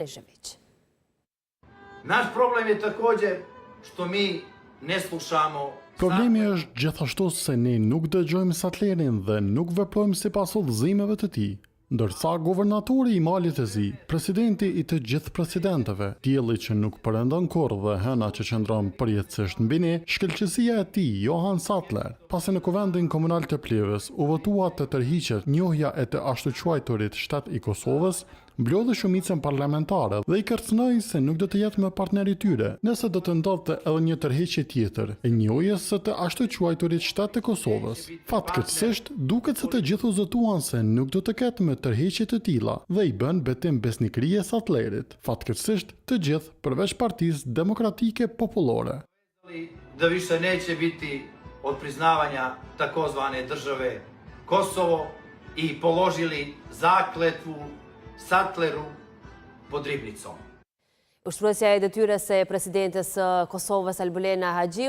Knežević. Naš problem je također što mi ne slušamo. Problemi është gjithashtu se ne nuk dëgjojmë Sattlerin dhe nuk veprojmë sipas udhëzimeve të tij. Ndërsa guvernatori i Malit të Zi, presidenti i të gjithë presidentëve, dielli që nuk përëndon kurrë dhe hëna që qëndron përjetësisht mbi ne, shkëlqësia e tij, Johan Sattler, pasi në Kuvendin Komunal të Plevës u votua të tërhiqet njohja e të ashtu quajturit Shtet i Kosovës, mblodhi shumicën parlamentare dhe i kërcënoi se nuk do të jetë me partneri tyre, nëse do të ndodhte edhe një tërheqje tjetër e njohjes së të ashtu quajturit Shtet të Kosovës. Fatkeqësisht, duket se të gjithë u zotuan se nuk do të ketë me tërheqje të tilla dhe i bën betim besnikërie Sattlerit. Fatkeqësisht, të gjithë përveç Partisë Demokratike Popullore. Da više neće biti od priznavanja takozvane države Kosovo i položili zakletvu Sattleru pod ribnicom. Ushtrësja e detyrës së presidentes së Kosovës Albulena Haxhiu